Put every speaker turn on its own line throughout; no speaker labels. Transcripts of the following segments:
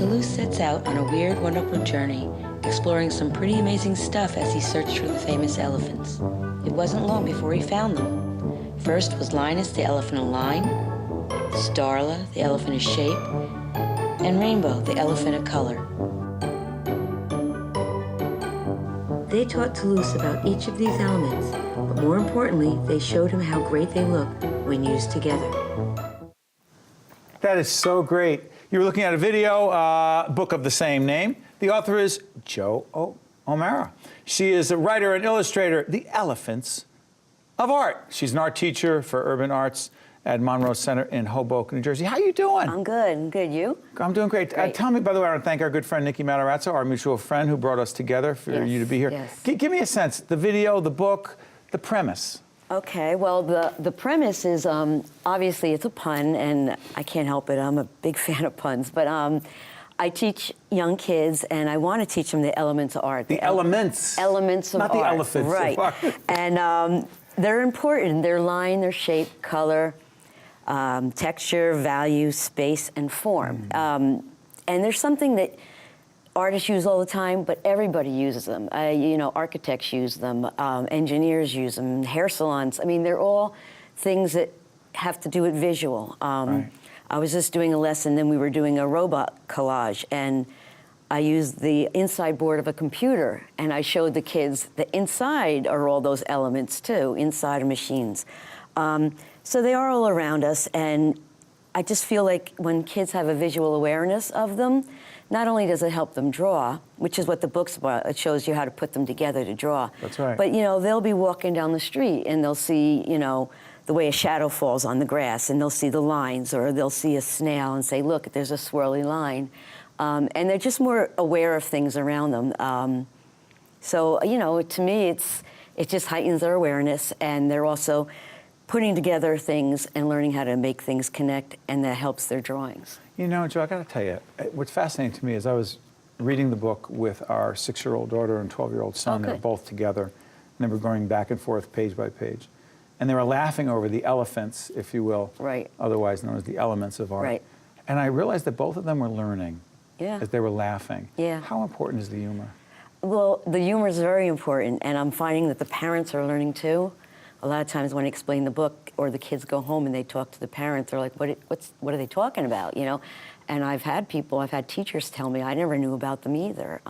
Toulouse sets out on a weird one-upper journey, exploring some pretty amazing stuff as he searched for the famous elephants. It wasn't long before he found them. First was Linus the elephant of line, Starla the elephant of shape, and Rainbow the elephant of color. They taught Toulouse about each of these elements, but more importantly, they showed him how great they look when used together.
That is so great. You're looking at a video, book of the same name. The author is Jo O'Mara. She is a writer and illustrator, The Elephants of Art. She's an art teacher for urban arts at Monroe Center in Hoboken, New Jersey. How you doing?
I'm good. I'm good. You?
I'm doing great. Tell me, by the way, I want to thank our good friend Nikki Matarazzo, our mutual friend who brought us together for you to be here.
Yes.
Give me a sense, the video, the book, the premise.
Okay, well, the premise is, obviously it's a pun, and I can't help it. I'm a big fan of puns, but I teach young kids, and I want to teach them the elements of art.
The elements.
Elements of
Not
art.
the elephants.
Right. And they're important. Their line, their shape, color, texture, value, space, and form. And there's something that artists use all the time, but everybody uses them. You know, architects use them, engineers use them, hair salons. I mean, they're all things that have to do with visual.
Right.
I was just doing a lesson, then we were doing a robot collage, and I used the inside board of a computer, and I showed the kids that inside are all those elements too, inside of machines. So they are all around us, and I just feel like when kids have a visual awareness of them, not only does it help them draw, which is what the book's about, it shows you how to put them together to draw.
That's right.
But, you know, they'll be walking down the street and they'll see, you know, the way a shadow falls on the grass, and they'll see the lines, or they'll see a snail and say, look, there's a swirly line. And they're just more aware of things around them. So, you know, to me, it just heightens their awareness, and they're also putting together things and learning how to make things connect, and that helps their drawings.
You know, Jo, I got to tell you, what's fascinating to me is I was reading the book with our 6-year-old daughter and 12-year-old son. They were both together, and they were going back and forth page by page. And they were laughing over the elephants, if you will,
right,
otherwise known as the elements of art.
Right.
And I realized that both of them were learning as they were laughing.
Yeah.
How important is the humor?
Well, the humor is very important, and I'm finding that the parents are learning too. A lot of times when I explain the book, or the kids go home and they talk to the parents, they're like, what are they talking about, you know? And I've had teachers tell me, I never knew about them either.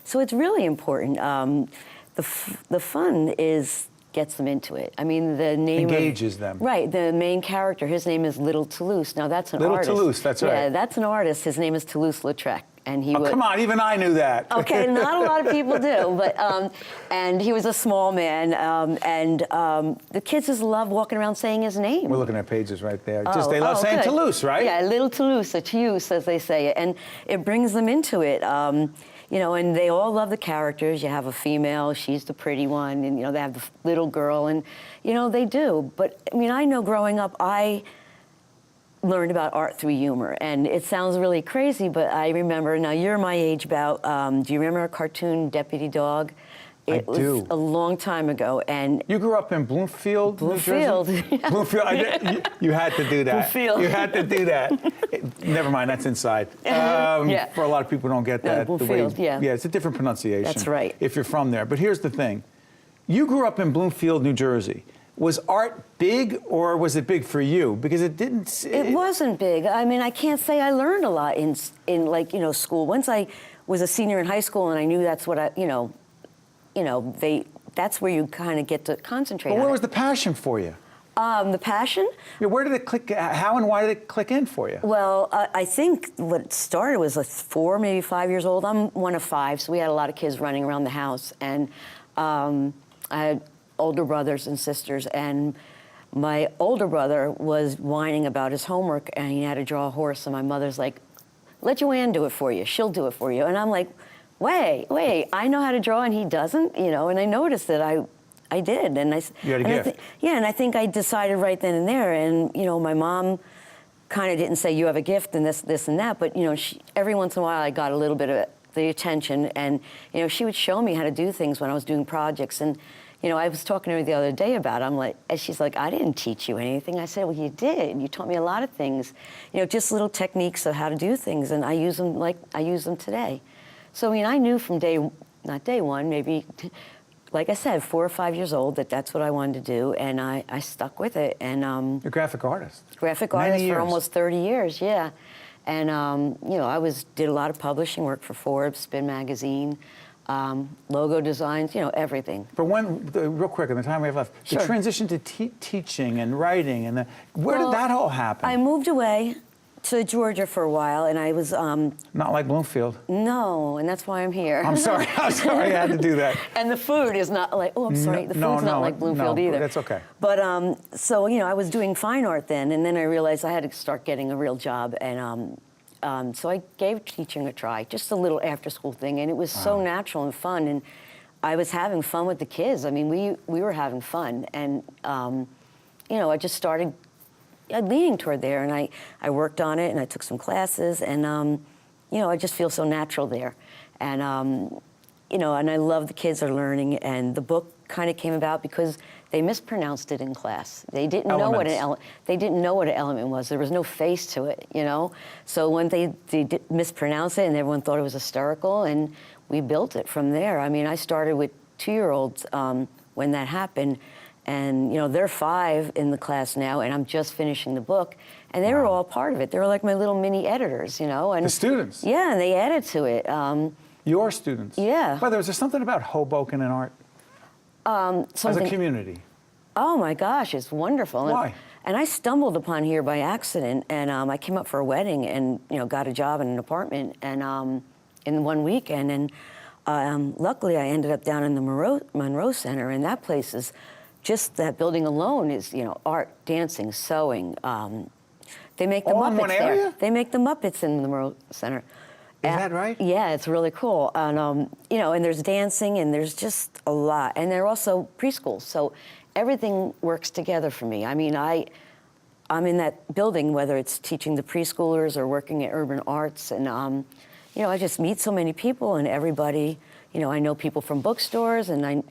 So it's really important. The fun gets them into it. I mean, the name
engages them. Right,
the main character, his name is Little Toulouse. Now that's an artist.
Little Toulouse, that's right.
Yeah, that's an artist. His name is Toulouse-Lautrec. And he
come on, even I knew that.
Okay, not a lot of people do, but, and he was a small man, the kids just love walking around saying his name.
We're looking at pages right there. They love saying
good.
Toulouse, right?
Yeah, Little Toulouse, a Toulouse, as they say it, and it brings them into it. You know, and they all love the characters. You have a female, she's the pretty one, and, you know, they have the little girl, and, you know, they do. But, I mean, I know growing up, I learned about art through humor, and it sounds really crazy, but I remember, now you're my age about, do you remember a cartoon, Deputy Dog? It was a long time ago, and...
You grew up in Bloomfield,
Bloomfield.
New Jersey? Bloomfield, you had to do that.
Bloomfield.
You had to do that. Never mind, that's inside.
Yeah.
For a lot of people who don't get that.
No, Bloomfield,
yeah, it's a different pronunciation.
That's right.
If you're from there. But here's the thing. You grew up in Bloomfield, New Jersey. Was art big, or was it big for you? Because it didn't...
It wasn't big. I mean, I can't say I learned a lot in like, you know, school. Once I was a senior in high school and I knew that's what that's where you kind of get to concentrate on.
But where was the passion for you?
The passion?
Yeah, where did it click, how and why did it click in for you?
Well, I think what started was like 4, maybe 5 years old. I'm one of 5, so we had a lot of kids running around the house. And I had older brothers and sisters, and my older brother was whining about his homework, and he had to draw a horse, and my mother's like, let Joanne do it for you, she'll do it for you. And I'm like, wait, I know how to draw and he doesn't, you know, and I noticed that I did. And
you had a gift.
And I think I decided right then and there, and, you know, my mom kind of didn't say, you have a gift and this and that, but, you know, every once in a while I got a little bit of the attention, and, you know, she would show me how to do things when I was doing projects, and, you know, I was talking to her the other day about it. I'm like, and she's like, I didn't teach you anything. I said, well, you did. You taught me a lot of things, you know, just little techniques of how to do things, and I use them like I use them today. So, I mean, I knew from not day one, maybe, like I said, 4 or 5 years old, that's what I wanted to do, and I stuck with it. And
you're a graphic artist.
Graphic artist for almost 30 years, yeah. And, you know, did a lot of publishing work for Forbes, Spin Magazine, logo designs, you know, everything.
But real quick, in the time we have left,
Sure.
the transition to teaching and writing, and where did that all happen?
I moved away to Georgia for a while, and I was...
Not like Bloomfield.
No, and that's why I'm here.
I'm sorry I had to do that.
And the food is not like, oh, I'm sorry, the food's not like Bloomfield either.
That's okay.
But, so, you know, I was doing fine art then, and then I realized I had to start getting a real job, and so I gave teaching a try, just a little after-school thing, and it was so natural and fun, and I was having fun with the kids. I mean, we were having fun, and, you know, I just started leaning toward there, and I worked on it, and I took some classes, and, you know, I just feel so natural there. And, you know, and I love the kids are learning, and the book kind of came about because they mispronounced it in class. They didn't know what an element was. There was no face to it, you know? So when they did mispronounce it, and everyone thought it was hysterical, and we built it from there. I mean, I started with 2-year-olds when that happened, and, you know, they're 5 in the class now, and I'm just finishing the book, and they were all part of it. They were like my little mini editors, you know? And
the students?
Yeah, and they added to it.
Your students?
Yeah.
By the way, is there something about Hoboken and art? As a community?
Oh my gosh, it's wonderful.
Why?
And I stumbled upon here by accident, and I came up for a wedding, and, you know, got a job in an apartment, and in one weekend, and luckily I ended up down in the Monroe Center, and that place is just, that building alone is, you know, art, dancing, sewing. They make the
All
Muppets
in one
there.
area?
They make the Muppets in the Monroe Center.
Is that right?
Yeah, it's really cool. And, you know, and there's dancing, and there's just a lot. And they're also preschools, so everything works together for me. I mean, I'm in that building, whether it's teaching the preschoolers or working at Urban Arts, and, you know, I just meet so many people, and everybody, you know, I know people from bookstores, and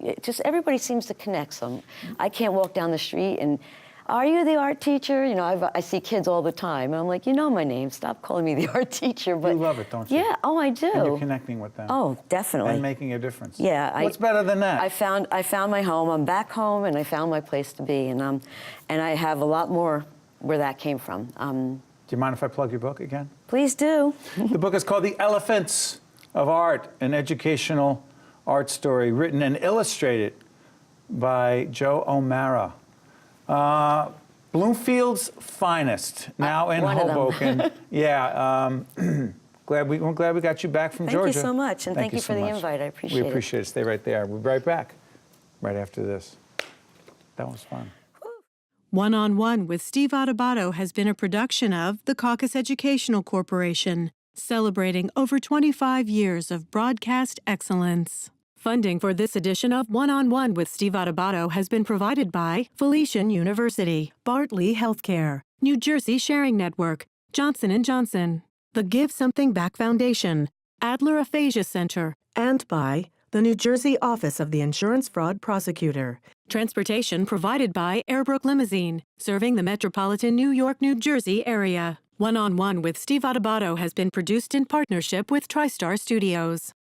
everybody seems to connect. So I can't walk down the street and, are you the art teacher? You know, I see kids all the time, and I'm like, you know my name, stop calling me the art teacher. But
you love it, don't you?
Yeah, oh, I do.
And you're connecting with them.
Oh, definitely.
And making a difference.
Yeah.
What's better than that?
I found my home. I'm back home, and I found my place to be, and I have a lot more where that came from.
Do you mind if I plug your book again?
Please do.
The book is called The Elephants of Art, an educational art story written and illustrated by Joe O'Mara. Bloomfield's finest, now in Hoboken. Yeah, we're glad we got you back from Georgia.
Thank you so much, and thank you for the invite. I appreciate it.
We appreciate it. Stay right there. We'll be right back, right after this. That was fun.
One-on-One with Steve Adubato has been a production of the CAUCUS Educational Corporation, celebrating over 25 years of broadcast excellence. Funding for this edition of One-on-One with Steve Adubato has been provided by Felician University, Bartley Healthcare, New Jersey Sharing Network, Johnson & Johnson, the Give Something Back Foundation, Adler Aphasia Center, and by the New Jersey Office of the Insurance Fraud Prosecutor. Transportation provided by Airbrook Limousine, serving the metropolitan New York, New Jersey area. One-on-One with Steve Adubato has been produced in partnership with TriStar Studios.